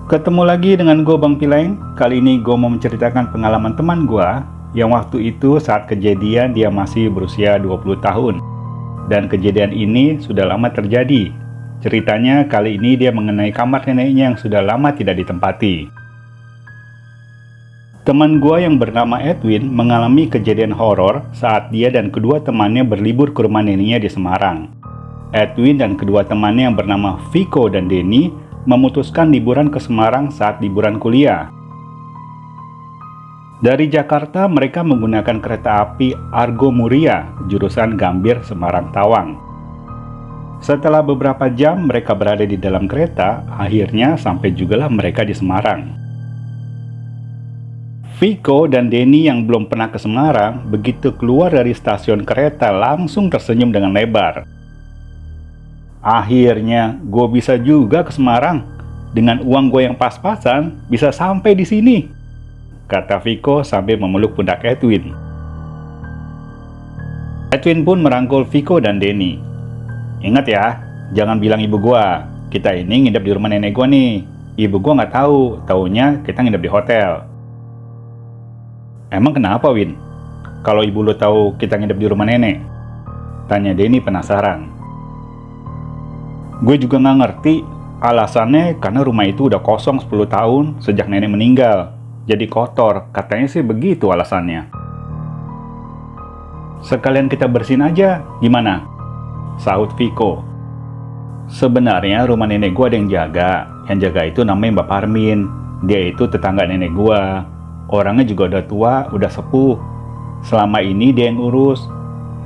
Ketemu lagi dengan gue Bang Pileng. Kali ini gue mau menceritakan pengalaman teman gue yang waktu itu saat kejadian dia masih berusia 20 tahun. Dan kejadian ini sudah lama terjadi. Ceritanya kali ini dia mengenai kamar neneknya yang sudah lama tidak ditempati. Teman gue yang bernama Edwin mengalami kejadian horor saat dia dan kedua temannya berlibur ke rumah neneknya di Semarang. Edwin dan kedua temannya yang bernama Viko dan Denny memutuskan liburan ke Semarang saat liburan kuliah. Dari Jakarta mereka menggunakan kereta api Argo Muria jurusan Gambir Semarang Tawang. Setelah beberapa jam mereka berada di dalam kereta, akhirnya sampai jugalah mereka di Semarang. Viko dan Denny yang belum pernah ke Semarang begitu keluar dari stasiun kereta langsung tersenyum dengan lebar. Akhirnya gue bisa juga ke Semarang. Dengan uang gue yang pas-pasan bisa sampai di sini, kata Viko sambil memeluk pundak Edwin. Edwin pun merangkul Viko dan Denny. Ingat ya, jangan bilang ibu gue. Kita ini nginep di rumah nenek gue nih. Ibu gue nggak tahu, taunya kita nginep di hotel. Emang kenapa, Win? Kalau ibu lo tahu kita nginep di rumah nenek? Tanya Denny penasaran. Gue juga nggak ngerti. Alasannya karena rumah itu udah kosong 10 tahun sejak nenek meninggal. Jadi kotor, katanya sih begitu alasannya. Sekalian kita bersihin aja, gimana? Sahut Viko. Sebenarnya rumah nenek gue ada yang jaga. Yang jaga itu namanya Mbak Parmin. Dia itu tetangga nenek gue. Orangnya juga udah tua, udah sepuh. Selama ini dia yang urus.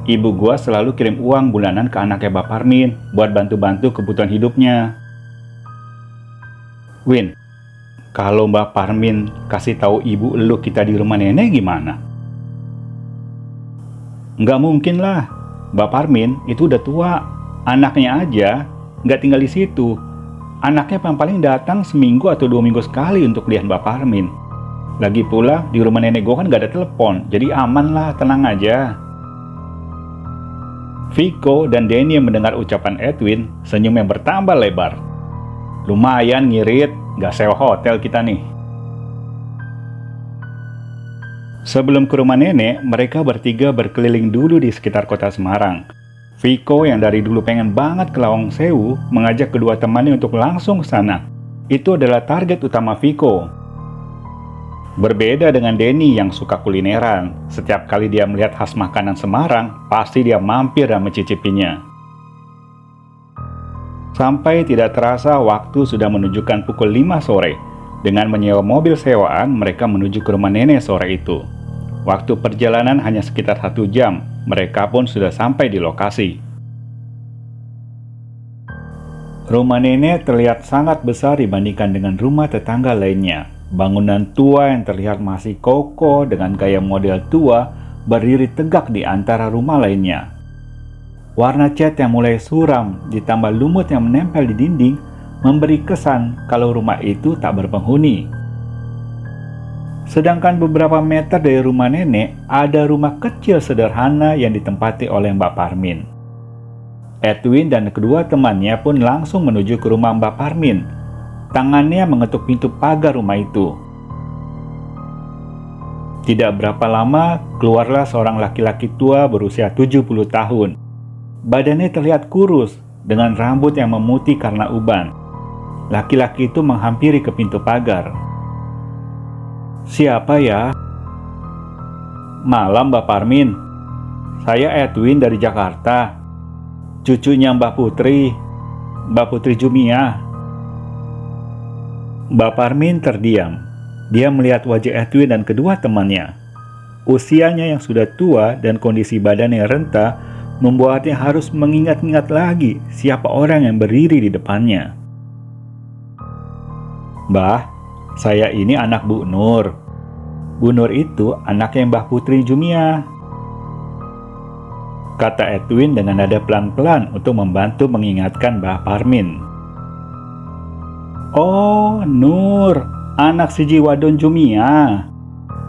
Ibu gua selalu kirim uang bulanan ke anaknya Mbak Parmin buat bantu-bantu kebutuhan hidupnya. Win, kalau Mbak Parmin kasih tahu ibu lu kita di rumah nenek gimana? Nggak mungkin lah. Mbak Parmin itu udah tua. Anaknya aja nggak tinggal di situ. Anaknya paling datang seminggu atau 2 minggu sekali untuk lihat Mbak Parmin. Lagi pula di rumah nenek gua kan nggak ada telepon, jadi aman lah, tenang aja. Viko dan Denny yang mendengar ucapan Edwin, senyum yang bertambah lebar. Lumayan ngirit, gak sewa hotel kita nih. Sebelum ke rumah nenek, mereka bertiga berkeliling dulu di sekitar kota Semarang. Viko yang dari dulu pengen banget ke Lawang Sewu, mengajak kedua temannya untuk langsung ke sana. Itu adalah target utama Viko. Berbeda dengan Denny yang suka kulineran, setiap kali dia melihat khas makanan Semarang, pasti dia mampir dan mencicipinya. Sampai tidak terasa waktu sudah menunjukkan pukul 5 sore. Dengan menyewa mobil sewaan, mereka menuju ke rumah nenek sore itu. Waktu perjalanan hanya sekitar 1 jam, mereka pun sudah sampai di lokasi. Rumah nenek terlihat sangat besar dibandingkan dengan rumah tetangga lainnya. Bangunan tua yang terlihat masih kokoh dengan gaya model tua berdiri tegak di antara rumah lainnya. Warna cat yang mulai suram ditambah lumut yang menempel di dinding memberi kesan kalau rumah itu tak berpenghuni. Sedangkan beberapa meter dari rumah nenek ada rumah kecil sederhana yang ditempati oleh Mbak Parmin. Edwin dan kedua temannya pun langsung menuju ke rumah Mbak Parmin. Tangannya mengetuk pintu pagar rumah itu. Tidak berapa lama, keluarlah seorang laki-laki tua berusia 70 tahun. Badannya terlihat kurus, dengan rambut yang memutih karena uban. Laki-laki itu menghampiri ke pintu pagar. Siapa ya? Malam Mbak Parmin. Saya Edwin dari Jakarta. Cucunya Mbak Putri Jumia. Mbak Parmin terdiam. Dia melihat wajah Edwin dan kedua temannya. Usianya yang sudah tua dan kondisi badannya renta membuatnya harus mengingat-ingat lagi siapa orang yang berdiri di depannya. Mbah, saya ini anak Bu Nur. Bu Nur itu anaknya Mbah Putri Jumia, kata Edwin dengan nada pelan-pelan untuk membantu mengingatkan Mbah Parmin. Oh, Nur, anak si Jiwadon Jumia.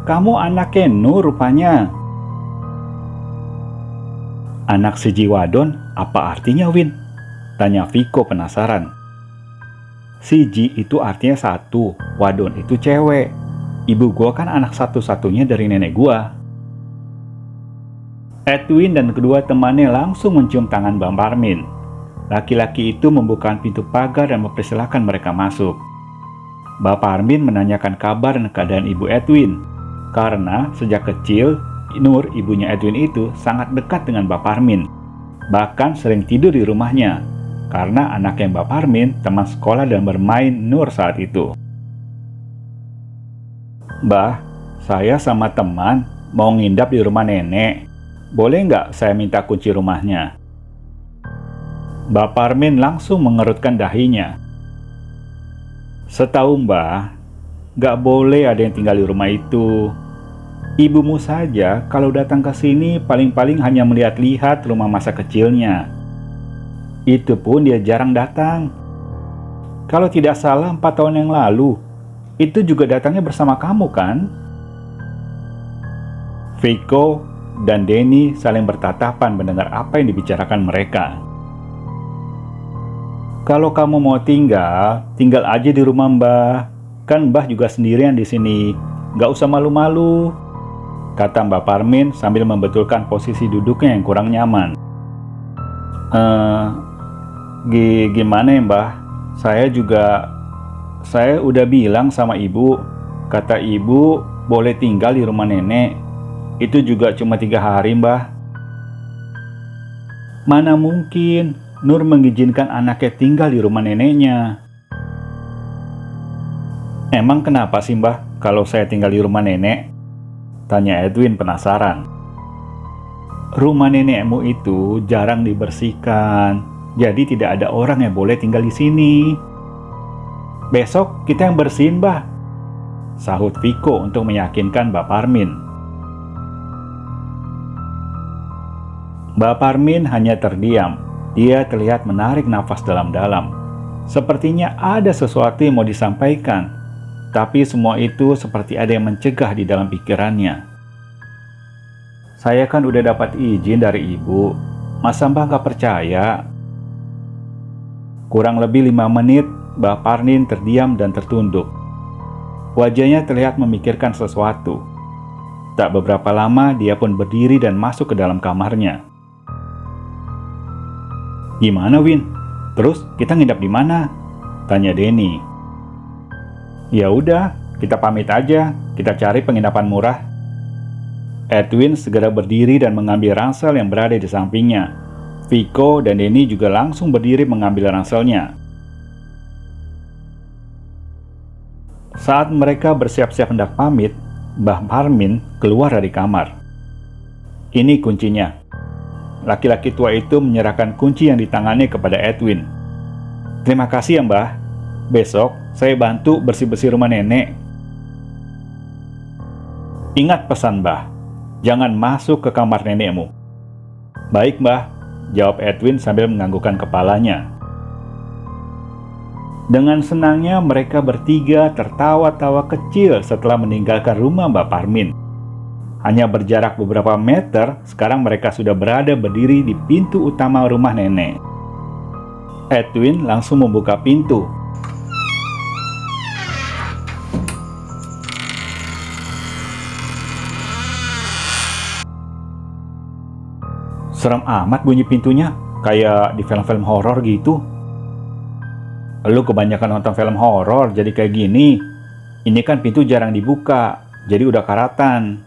Kamu anaknya Nur rupanya. Anak si Jiwadon, apa artinya, Win? Tanya Viko penasaran. Siji itu artinya satu, wadon itu cewek. Ibu gua kan anak satu-satunya dari nenek gua. Edwin dan kedua temannya langsung mencium tangan Mbak Parmin. Laki-laki itu membuka pintu pagar dan mempersilahkan mereka masuk. Mbak Parmin menanyakan kabar dan keadaan ibu Edwin. Karena sejak kecil, Nur, ibunya Edwin itu sangat dekat dengan Mbak Parmin. Bahkan sering tidur di rumahnya. Karena anaknya Mbak Parmin teman sekolah dan bermain Nur saat itu. Mbah, saya sama teman mau ngindap di rumah nenek. Boleh nggak saya minta kunci rumahnya? Mbak Parmin langsung mengerutkan dahinya. Setahu Mbah, nggak boleh ada yang tinggal di rumah itu. Ibumu saja kalau datang ke sini paling-paling hanya melihat-lihat rumah masa kecilnya. Itu pun dia jarang datang. Kalau tidak salah 4 tahun yang lalu, itu juga datangnya bersama kamu kan? Viko dan Denny saling bertatapan mendengar apa yang dibicarakan mereka. Kalau kamu mau tinggal aja di rumah Mbah. Kan Mbah juga sendirian di sini. Gak usah malu-malu, kata Mbak Parmin sambil membetulkan posisi duduknya yang kurang nyaman. Gimana ya Mbah? Saya udah bilang sama ibu. Kata ibu boleh tinggal di rumah nenek. Itu juga cuma 3 hari Mbah. Mana mungkin Nur mengizinkan anaknya tinggal di rumah neneknya. Emang kenapa sih Mbah kalau saya tinggal di rumah nenek? Tanya Edwin penasaran. Rumah nenekmu itu jarang dibersihkan, jadi tidak ada orang yang boleh tinggal di sini. Besok kita yang bersihin Mbah, sahut Viko untuk meyakinkan Mbak Parmin. Mbak Parmin hanya terdiam. Dia terlihat menarik nafas dalam-dalam. Sepertinya ada sesuatu yang mau disampaikan, tapi semua itu seperti ada yang mencegah di dalam pikirannya. Saya kan udah dapat izin dari ibu, masa Mbak nggak percaya? Kurang lebih 5 menit, Mbak Parmin terdiam dan tertunduk. Wajahnya terlihat memikirkan sesuatu. Tak beberapa lama, dia pun berdiri dan masuk ke dalam kamarnya. Gimana Win? Terus kita nginap di mana? Tanya Denny. Ya udah, kita pamit aja. Kita cari penginapan murah. Edwin segera berdiri dan mengambil ransel yang berada di sampingnya. Viko dan Denny juga langsung berdiri mengambil ranselnya. Saat mereka bersiap-siap hendak pamit, Mbah Parmin keluar dari kamar. Ini kuncinya. Laki-laki tua itu menyerahkan kunci yang ditangannya kepada Edwin. Terima kasih ya Mbah. Besok saya bantu bersih-bersih rumah nenek. Ingat pesan Mbah, jangan masuk ke kamar nenekmu. Baik Mbah, jawab Edwin sambil menganggukkan kepalanya. Dengan senangnya mereka bertiga tertawa-tawa kecil setelah meninggalkan rumah Mbak Parmin. Hanya berjarak beberapa meter, sekarang mereka sudah berada berdiri di pintu utama rumah nenek. Edwin langsung membuka pintu. Serem amat bunyi pintunya, kayak di film-film horor gitu. Lu kebanyakan nonton film horor jadi kayak gini. Ini kan pintu jarang dibuka, jadi udah karatan,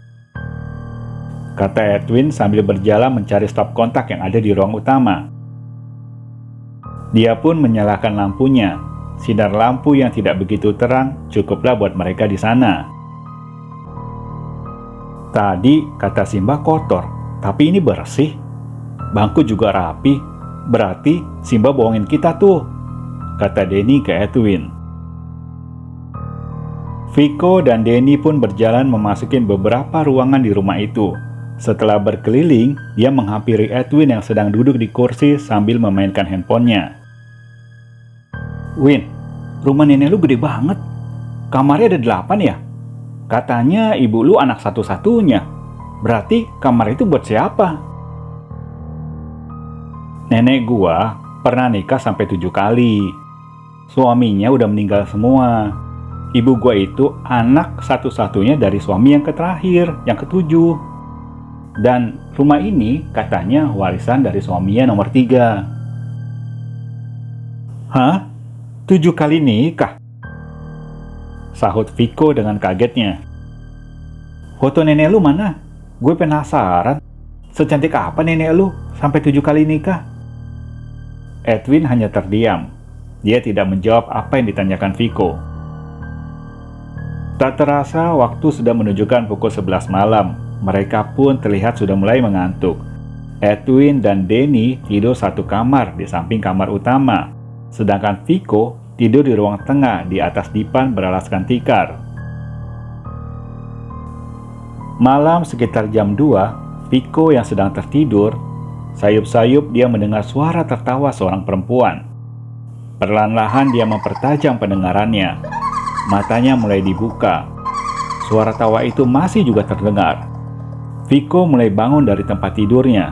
kata Edwin sambil berjalan mencari stop kontak yang ada di ruang utama. Dia pun menyalakan lampunya. Sinar lampu yang tidak begitu terang cukuplah buat mereka di sana. Tadi kata Simba kotor, tapi ini bersih. Bangku juga rapi. Berarti Simba bohongin kita tuh, kata Denny ke Edwin. Viko dan Denny pun berjalan memasuki beberapa ruangan di rumah itu. Setelah berkeliling, dia menghampiri Edwin yang sedang duduk di kursi sambil memainkan handphonenya. Win, rumah nenek lu gede banget. Kamarnya ada 8 ya? Katanya ibu lu anak satu-satunya. Berarti kamar itu buat siapa? Nenek gua pernah nikah sampai 7 kali. Suaminya udah meninggal semua. Ibu gua itu anak satu-satunya dari suami yang terakhir, yang ketujuh. Dan rumah ini katanya warisan dari suaminya nomor 3. Hah? 7 kali nikah? Sahut Viko dengan kagetnya. Foto nenek lu mana? Gue penasaran. Secantik apa nenek lu sampai 7 kali nikah? Edwin hanya terdiam. Dia tidak menjawab apa yang ditanyakan Viko. Tak terasa waktu sudah menunjukkan pukul 11 malam. Mereka pun terlihat sudah mulai mengantuk. Edwin dan Denny tidur satu kamar di samping kamar utama. Sedangkan Viko tidur di ruang tengah di atas dipan beralaskan tikar. Malam sekitar jam 2, Viko yang sedang tertidur, sayup-sayup dia mendengar suara tertawa seorang perempuan. Perlahan-lahan dia mempertajam pendengarannya. Matanya mulai dibuka. Suara tawa itu masih juga terdengar. Viko mulai bangun dari tempat tidurnya.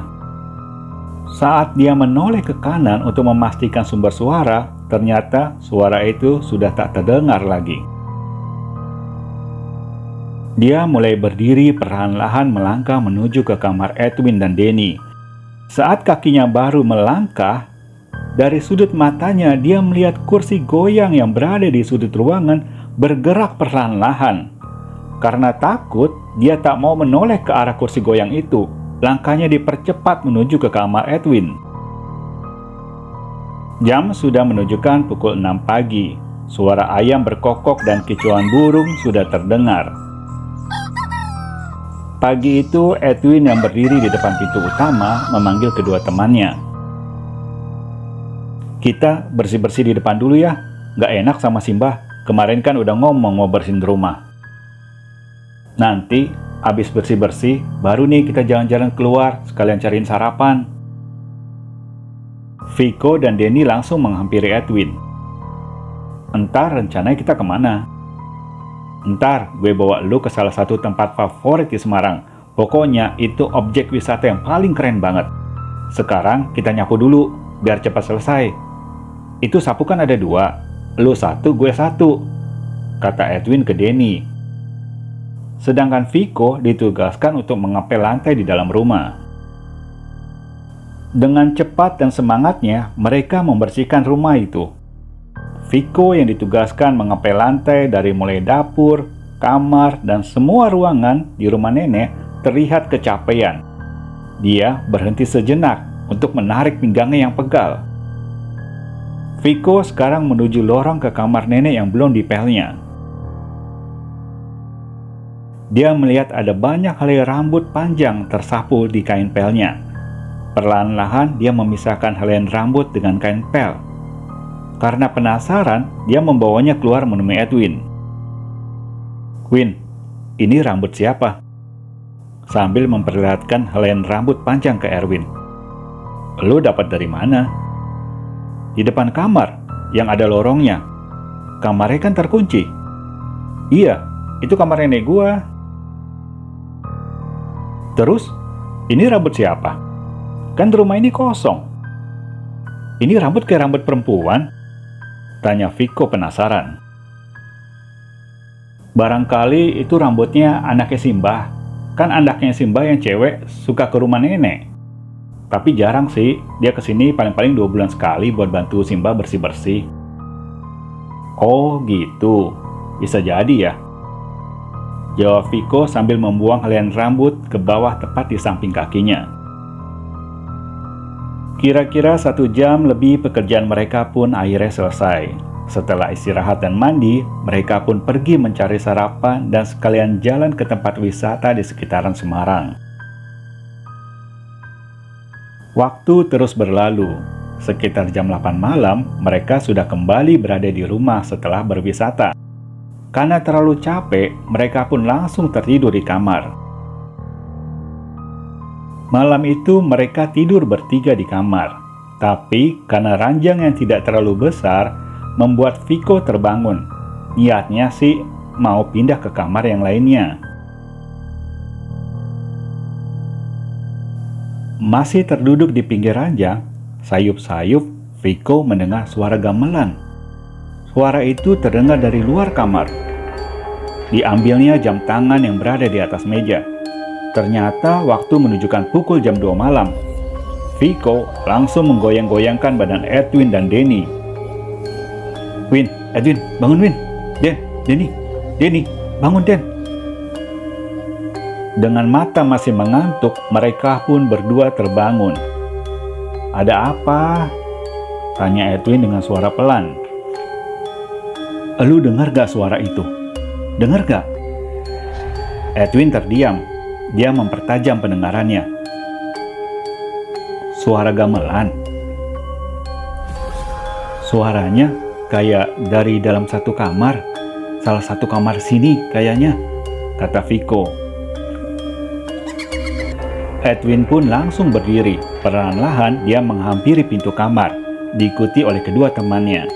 Saat dia menoleh ke kanan untuk memastikan sumber suara, ternyata suara itu sudah tak terdengar lagi. Dia mulai berdiri perlahan-lahan melangkah menuju ke kamar Edwin dan Denny. Saat kakinya baru melangkah, dari sudut matanya dia melihat kursi goyang yang berada di sudut ruangan bergerak perlahan-lahan. Karena takut, dia tak mau menoleh ke arah kursi goyang itu. Langkahnya dipercepat menuju ke kamar Edwin. Jam sudah menunjukkan pukul 6 pagi. Suara ayam berkokok dan kicauan burung sudah terdengar. Pagi itu, Edwin yang berdiri di depan pintu utama memanggil kedua temannya. Kita bersih-bersih di depan dulu ya. Gak enak sama Simba. Kemarin kan udah ngomong mau bersihin rumah. Nanti, abis bersih-bersih, baru nih kita jalan-jalan keluar sekalian cariin sarapan. Viko dan Denny langsung menghampiri Edwin. Entar rencananya kita kemana? Entar gue bawa lu ke salah satu tempat favorit di Semarang. Pokoknya itu objek wisata yang paling keren banget. Sekarang kita nyapu dulu, biar cepat selesai. Itu sapu kan ada 2, lu 1, gue 1, kata Edwin ke Denny. Sedangkan Viko ditugaskan untuk mengepel lantai di dalam rumah. Dengan cepat dan semangatnya, mereka membersihkan rumah itu. Viko yang ditugaskan mengepel lantai dari mulai dapur, kamar, dan semua ruangan di rumah nenek terlihat kecapean. Dia berhenti sejenak untuk menarik pinggangnya yang pegal. Viko sekarang menuju lorong ke kamar nenek yang belum dipelnya. Dia melihat ada banyak helai rambut panjang tersapu di kain pelnya. Perlahan-lahan dia memisahkan helaian rambut dengan kain pel. Karena penasaran, dia membawanya keluar menemui Edwin. Win, ini rambut siapa? Sambil memperlihatkan helaian rambut panjang ke Erwin. Lu dapat dari mana? Di depan kamar, yang ada lorongnya. Kamarnya kan terkunci. Iya, itu kamar nenek gua. Terus, ini rambut siapa? Kan rumah ini kosong. Ini rambut kayak rambut perempuan? Tanya Viko penasaran. Barangkali itu rambutnya anaknya Simba. Kan anaknya Simba yang cewek suka ke rumah nenek. Tapi jarang sih, dia kesini paling-paling 2 bulan sekali buat bantu Simba bersih-bersih. Oh gitu, bisa jadi ya. Jawab Viko sambil membuang helaian rambut ke bawah tepat di samping kakinya. Kira-kira 1 jam lebih pekerjaan mereka pun akhirnya selesai. Setelah istirahat dan mandi, mereka pun pergi mencari sarapan dan sekalian jalan ke tempat wisata di sekitaran Semarang. Waktu terus berlalu. Sekitar jam 8 malam, mereka sudah kembali berada di rumah setelah berwisata. Karena terlalu capek, mereka pun langsung tertidur di kamar. Malam itu mereka tidur bertiga di kamar. Tapi karena ranjang yang tidak terlalu besar, membuat Viko terbangun. Niatnya sih mau pindah ke kamar yang lainnya. Masih terduduk di pinggir ranjang, sayup-sayup, Viko mendengar suara gamelan. suara itu terdengar dari luar kamar. Diambilnya jam tangan yang berada di atas meja. Ternyata waktu menunjukkan pukul jam 2 malam. Viko langsung menggoyang-goyangkan badan Edwin dan Denny. "Win, Edwin, bangun Win. Denny, bangun Den." Dengan mata masih mengantuk, mereka pun berdua terbangun. "Ada apa?" tanya Edwin dengan suara pelan. "Lu dengar gak suara itu? Dengar gak?" Edwin terdiam. Dia mempertajam pendengarannya. "Suara gamelan. Suaranya kayak dari dalam satu kamar. Salah satu kamar sini kayaknya," kata Viko. Edwin pun langsung berdiri. Perlahan-lahan dia menghampiri pintu kamar, diikuti oleh kedua temannya.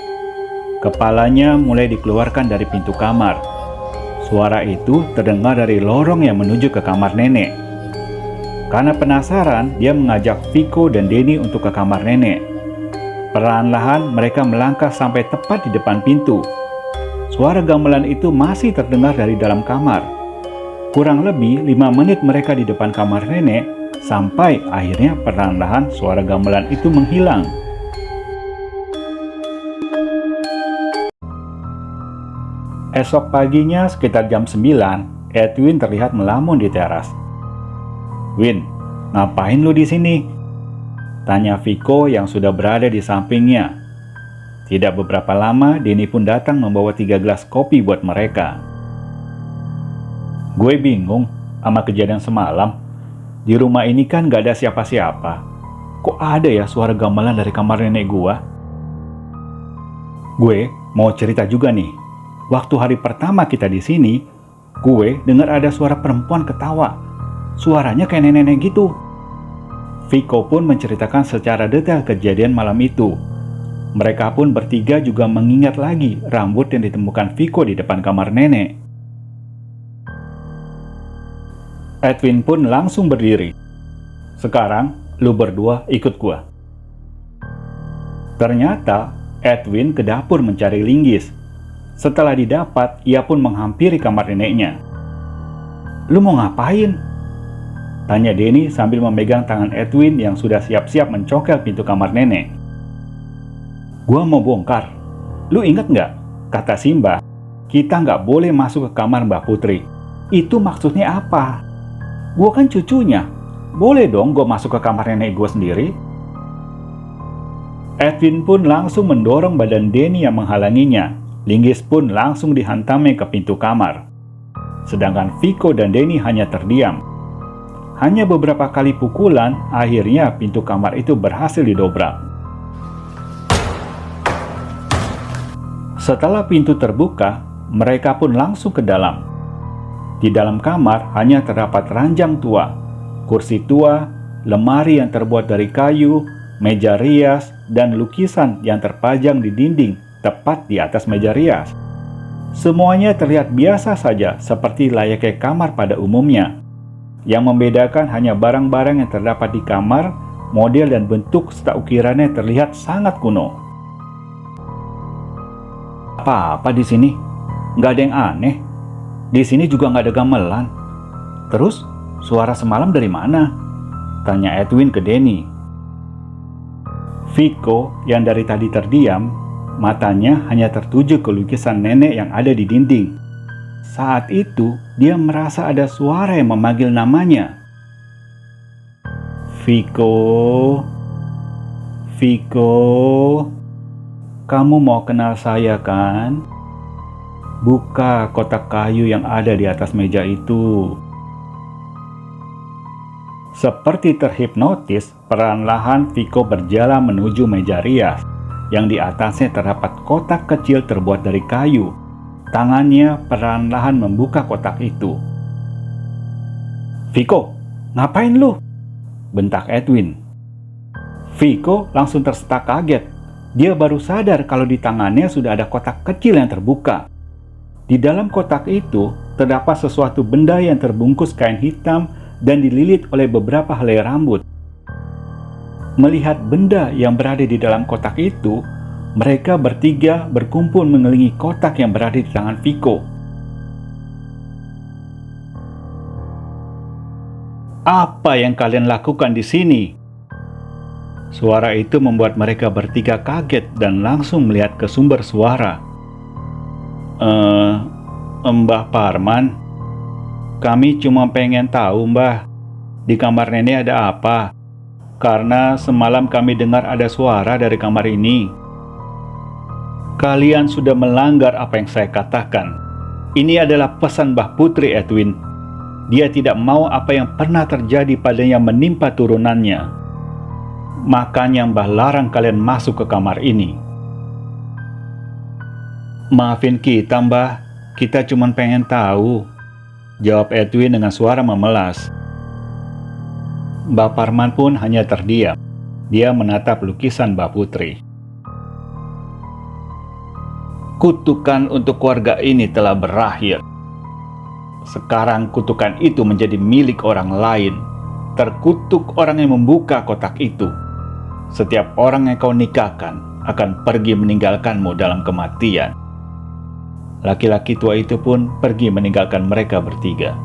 Kepalanya mulai dikeluarkan dari pintu kamar. Suara itu terdengar dari lorong yang menuju ke kamar nenek. Karena penasaran, dia mengajak Viko dan Denny untuk ke kamar nenek. Perlahan-lahan mereka melangkah sampai tepat di depan pintu. Suara gamelan itu masih terdengar dari dalam kamar. Kurang lebih 5 menit mereka di depan kamar nenek, sampai akhirnya perlahan-lahan suara gamelan itu menghilang. Esok paginya sekitar jam 9, Edwin terlihat melamun di teras. "Win, ngapain lu di sini?" tanya Viko yang sudah berada di sampingnya. Tidak beberapa lama, Denny pun datang membawa 3 gelas kopi buat mereka. "Gue bingung sama kejadian semalam. Di rumah ini kan gak ada siapa-siapa. Kok ada ya suara gamelan dari kamar nenek gua?" "Gue mau cerita juga nih. Waktu hari pertama kita di sini, gue dengar ada suara perempuan ketawa. Suaranya kayak nenek-nenek gitu." Viko pun menceritakan secara detail kejadian malam itu. Mereka pun bertiga juga mengingat lagi rambut yang ditemukan Viko di depan kamar nenek. Edwin pun langsung berdiri. "Sekarang, lu berdua ikut gua." Ternyata, Edwin ke dapur mencari linggis. Setelah didapat, ia pun menghampiri kamar neneknya. "Lu mau ngapain?" tanya Denny sambil memegang tangan Edwin yang sudah siap-siap mencokel pintu kamar nenek. "Gua mau bongkar. Lu inget nggak?" kata Simba. "Kita nggak boleh masuk ke kamar Mbak Putri. Itu maksudnya apa? Gua kan cucunya. Boleh dong gua masuk ke kamar nenek gua sendiri." Edwin pun langsung mendorong badan Denny yang menghalanginya. Linggis pun langsung dihantamnya ke pintu kamar. Sedangkan Viko dan Denny hanya terdiam. Hanya beberapa kali pukulan, akhirnya pintu kamar itu berhasil didobrak. Setelah pintu terbuka, mereka pun langsung ke dalam. Di dalam kamar hanya terdapat ranjang tua, kursi tua, lemari yang terbuat dari kayu, meja rias, dan lukisan yang terpajang di dinding tepat di atas meja rias. Semuanya terlihat biasa saja seperti layaknya kamar pada umumnya. Yang membedakan hanya barang-barang yang terdapat di kamar, model dan bentuk serta ukirannya terlihat sangat kuno. "Apa-apa di sini? Nggak ada yang aneh. Di sini juga nggak ada gamelan. Terus, suara semalam dari mana?" tanya Edwin ke Denny. Viko yang dari tadi terdiam, matanya hanya tertuju ke lukisan nenek yang ada di dinding. Saat itu, dia merasa ada suara yang memanggil namanya. "Viko, Viko, kamu mau kenal saya kan? Buka kotak kayu yang ada di atas meja itu." Seperti terhipnotis, perlahan-lahan Viko berjalan menuju meja rias, yang di atasnya terdapat kotak kecil terbuat dari kayu. Tangannya perlahan-lahan membuka kotak itu. "Viko, ngapain lu?" bentak Edwin. Viko langsung tersetak kaget. Dia baru sadar kalau di tangannya sudah ada kotak kecil yang terbuka. Di dalam kotak itu terdapat sesuatu benda yang terbungkus kain hitam dan dililit oleh beberapa helai rambut. Melihat benda yang berada di dalam kotak itu, Mereka bertiga berkumpul mengelilingi kotak yang berada di tangan Viko. "Apa yang kalian lakukan di sini?" Suara itu membuat mereka bertiga kaget dan langsung melihat ke sumber suara. Mbah Parman, kami cuma pengen tahu, Mbah, di kamar nenek ada apa? Karena semalam kami dengar ada suara dari kamar ini." "Kalian sudah melanggar apa yang saya katakan. Ini adalah pesan Mbah Putri, Edwin. Dia tidak mau apa yang pernah terjadi padanya menimpa turunannya. Makanya Mbah larang kalian masuk ke kamar ini." "Maafin kita, Mbah. Kita cuma pengen tahu," jawab Edwin dengan suara memelas. Mbah Parman pun hanya terdiam. Dia menatap lukisan Mbah Putri. "Kutukan untuk keluarga ini telah berakhir. Sekarang kutukan itu menjadi milik orang lain. Terkutuk orang yang membuka kotak itu. Setiap orang yang kau nikahkan akan pergi meninggalkanmu dalam kematian." Laki-laki tua itu pun pergi meninggalkan mereka bertiga.